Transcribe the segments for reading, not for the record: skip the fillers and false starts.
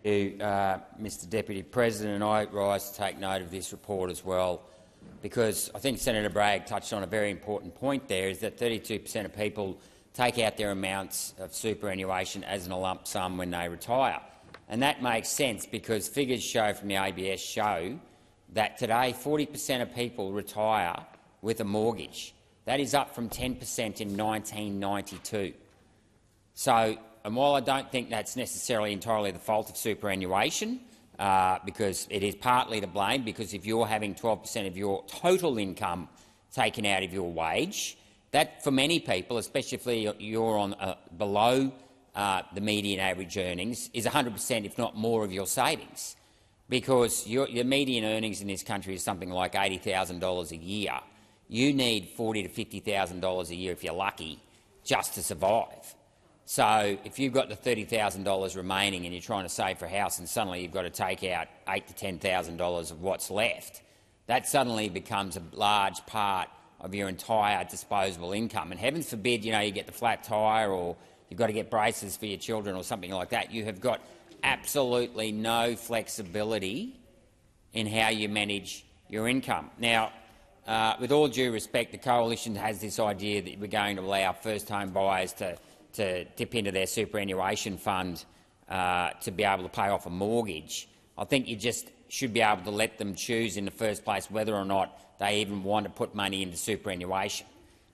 Mr Deputy President. I rise to take note of this report as well, because I think Senator Bragg touched on a very important point there, is that 32% of people take out their amounts of superannuation as in a lump sum when they retire. And that makes sense because figures show from the ABS show that today 40% of people retire with a mortgage. That is up from 10% in 1992. So, and while I don't think that's necessarily entirely the fault of superannuation, because it is partly to blame, because if you're having 12% of your total income taken out of your wage, that for many people, especially if you're on below the median average earnings, is 100%, if not more, of your savings, because your median earnings in this country is something like $80,000 a year. You need $40,000 to $50,000 a year, if you're lucky, just to survive. So if you've got the $30,000 remaining and you're trying to save for a house and suddenly you've got to take out $8,000 to $10,000 of what's left, that suddenly becomes a large part of your entire disposable income. And heaven forbid, you get the flat tire or you've got to get braces for your children or something like that. You have got absolutely no flexibility in how you manage your income. Now, with all due respect, the Coalition has this idea that we're going to allow first-home buyers to dip into their superannuation fund to be able to pay off a mortgage. I think you just should be able to let them choose in the first place whether or not they even want to put money into superannuation.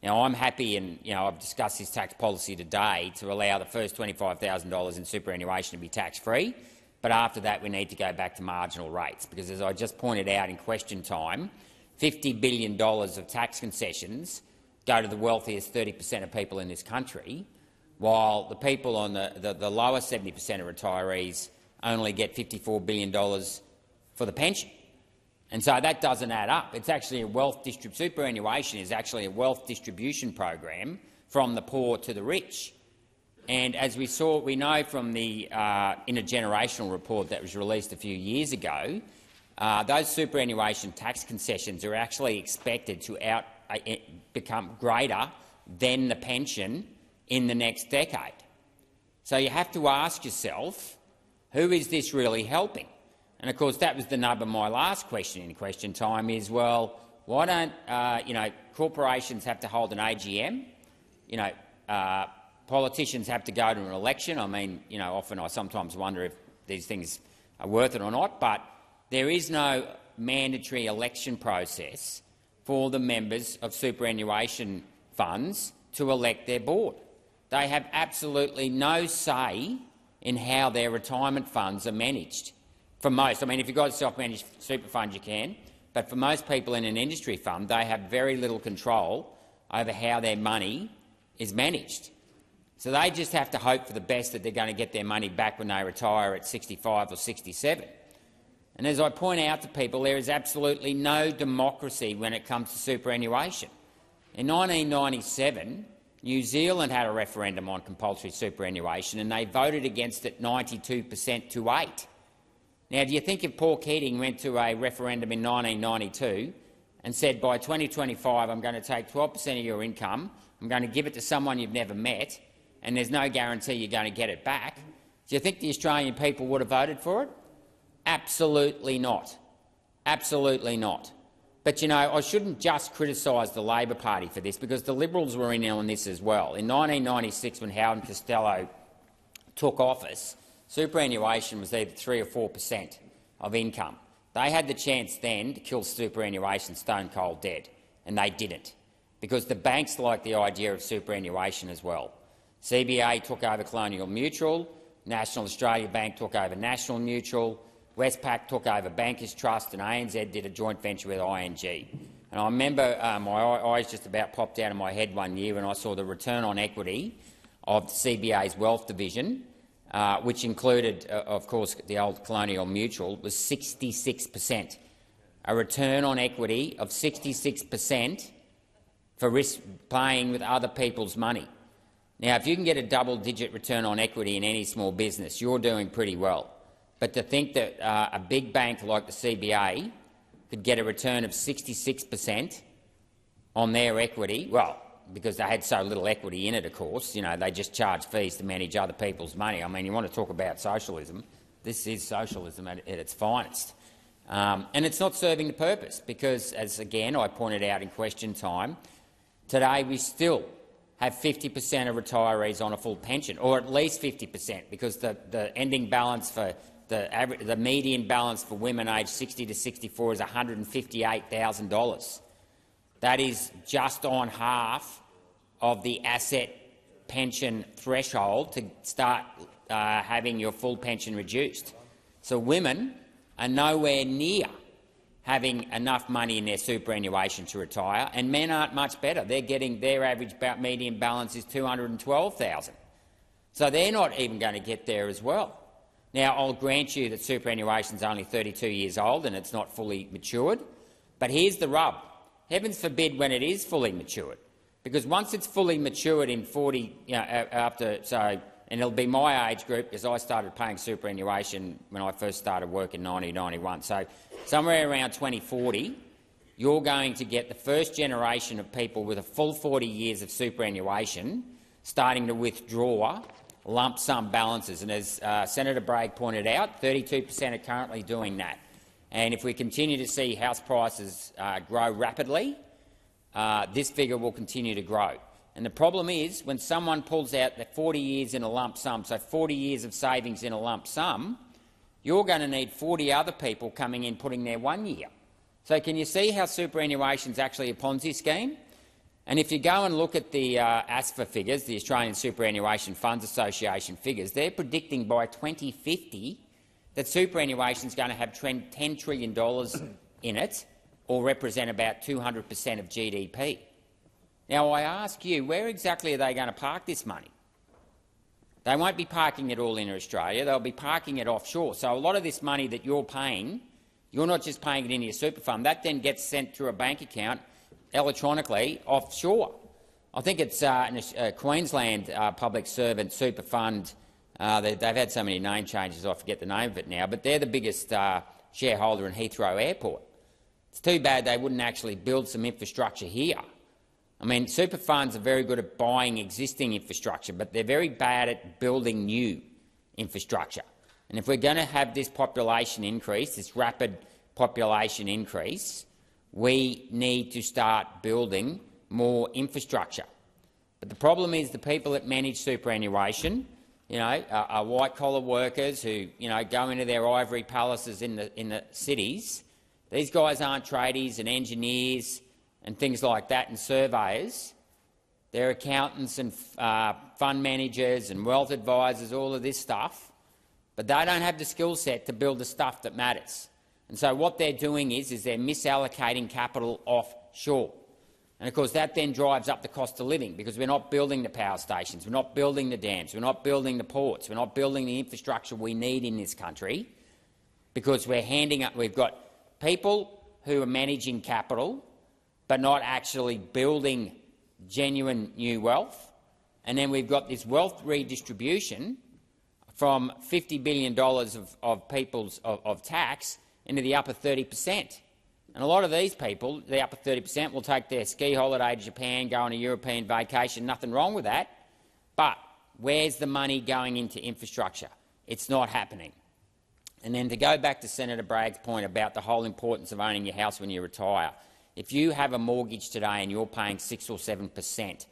Now, I'm happy, and I've discussed this tax policy today, to allow the first $25,000 in superannuation to be tax-free, but after that we need to go back to marginal rates, because as I just pointed out in question time, $50 billion of tax concessions go to the wealthiest 30% of people in this country, while the people on the lower 70% of retirees only get $54 billion for the pension. And so that doesn't add up. It's actually superannuation is actually a wealth distribution program from the poor to the rich. And as we know from the intergenerational report that was released a few years ago, those superannuation tax concessions are actually expected to become greater than the pension in the next decade. So you have to ask yourself, who is this really helping? And of course, that was the nub of my last question in question time: is, well, why don't corporations have to hold an AGM? Politicians have to go to an election. I mean, often I sometimes wonder if these things are worth it or not. But there is no mandatory election process for the members of superannuation funds to elect their board. They have absolutely no say in how their retirement funds are managed. For most, I mean, if you've got a self-managed super fund, you can, but for most people in an industry fund, they have very little control over how their money is managed. So they just have to hope for the best that they're going to get their money back when they retire at 65 or 67. And as I point out to people, there is absolutely no democracy when it comes to superannuation. In 1997, New Zealand had a referendum on compulsory superannuation and they voted against it 92% to 8. Now, do you think if Paul Keating went to a referendum in 1992 and said, by 2025 I'm going to take 12% of your income, I'm going to give it to someone you've never met, and there's no guarantee you're going to get it back, do you think the Australian people would have voted for it? Absolutely not. Absolutely not. But, I shouldn't just criticise the Labor Party for this, because the Liberals were in on this as well. In 1996, when Howard Costello took office, superannuation was either 3 or 4% of income. They had the chance then to kill superannuation stone cold dead, and they didn't, because the banks liked the idea of superannuation as well. CBA took over Colonial Mutual, National Australia Bank took over National Mutual, Westpac took over Bankers Trust, and ANZ did a joint venture with ING. And I remember my eyes just about popped out of my head one year when I saw the return on equity of CBA's wealth division, which included, of course, the old Colonial Mutual, was 66%. A return on equity of 66% for playing with other people's money. Now, if you can get a double-digit return on equity in any small business, you're doing pretty well. But to think that a big bank like the CBA could get a return of 66% on their equity, well, because they had so little equity in it, of course, they just charge fees to manage other people's money. I mean, you want to talk about socialism. this is socialism at its finest. And it's not serving the purpose because, as again I pointed out in question time, today we still have 50% of retirees on a full pension, or at least 50%, because the ending balance for the median balance for women aged 60 to 64 is $158,000. That is just on half of the asset pension threshold to start having your full pension reduced. So women are nowhere near having enough money in their superannuation to retire, and men aren't much better. They're getting their average median balance is $212,000. So they're not even going to get there as well. Now, I'll grant you that superannuation is only 32 years old and it's not fully matured, but here's the rub. Heavens forbid when it is fully matured, because once it's fully matured in 40, and it'll be my age group because I started paying superannuation when I first started work in 1991. So somewhere around 2040, you're going to get the first generation of people with a full 40 years of superannuation starting to withdraw lump sum balances. And as Senator Bragg pointed out, 32% are currently doing that. And if we continue to see house prices grow rapidly, this figure will continue to grow. And the problem is, when someone pulls out the 40 years in a lump sum, so 40 years of savings in a lump sum, you're going to need 40 other people coming in putting their 1 year. So can you see how superannuation is actually a Ponzi scheme? And if you go and look at the ASFA figures, the Australian Superannuation Funds Association figures, they're predicting by 2050 that superannuation is going to have $10 trillion in it, or represent about 200% of GDP. Now, I ask you, where exactly are they going to park this money? They won't be parking it all in Australia. They'll be parking it offshore. So a lot of this money that you're paying, you're not just paying it into your super fund. That then gets sent through a bank account electronically offshore. I think it's a Queensland public servant super fund. They've had so many name changes, I forget the name of it now, but they're the biggest shareholder in Heathrow Airport. It's too bad they wouldn't actually build some infrastructure here. I mean, super funds are very good at buying existing infrastructure, but they're very bad at building new infrastructure. And if we're going to have this population increase, this rapid population increase, we need to start building more infrastructure. But the problem is the people that manage superannuation, are white-collar workers who, go into their ivory palaces in the cities. These guys aren't tradies and engineers and things like that, and surveyors. They're accountants and fund managers and wealth advisors, all of this stuff, but they don't have the skill set to build the stuff that matters. And so what they're doing is they're misallocating capital offshore. And of course that then drives up the cost of living, because we're not building the power stations, we're not building the dams, we're not building the ports, we're not building the infrastructure we need in this country, because we've got people who are managing capital but not actually building genuine new wealth. And then we've got this wealth redistribution from $50 billion of people's tax into the upper 30%. And a lot of these people, the upper 30%, will take their ski holiday to Japan, go on a European vacation, nothing wrong with that. But where's the money going into infrastructure? It's not happening. And then to go back to Senator Bragg's point about the whole importance of owning your house when you retire, if you have a mortgage today and you're paying 6 or 7%,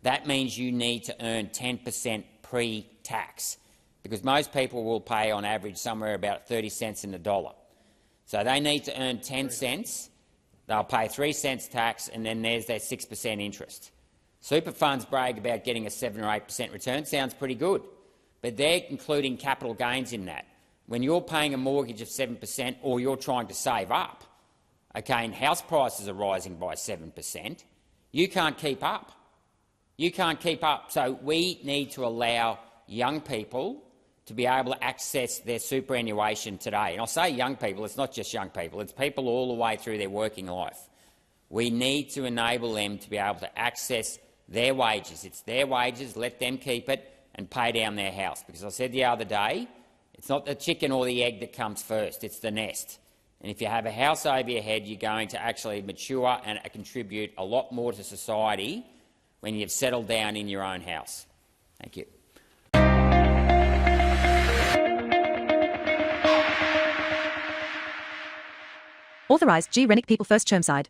that means you need to earn 10% pre-tax, because most people will pay on average somewhere about 30 cents in the dollar. So they need to earn 10 cents, they'll pay 3 cents tax, and then there's their 6% interest. Super funds brag about getting a 7 or 8% return. Sounds pretty good, but they're including capital gains in that. When you're paying a mortgage of 7% or you're trying to save up, okay, and house prices are rising by 7%, you can't keep up. You can't keep up. So we need to allow young people to be able to access their superannuation today. And I'll say young people, it's not just young people, it's people all the way through their working life. We need to enable them to be able to access their wages. It's their wages, let them keep it and pay down their house. Because I said the other day, it's not the chicken or the egg that comes first, it's the nest. And if you have a house over your head, you're going to actually mature and contribute a lot more to society when you've settled down in your own house. Thank you. Authorised G. Rennick People First Chermside.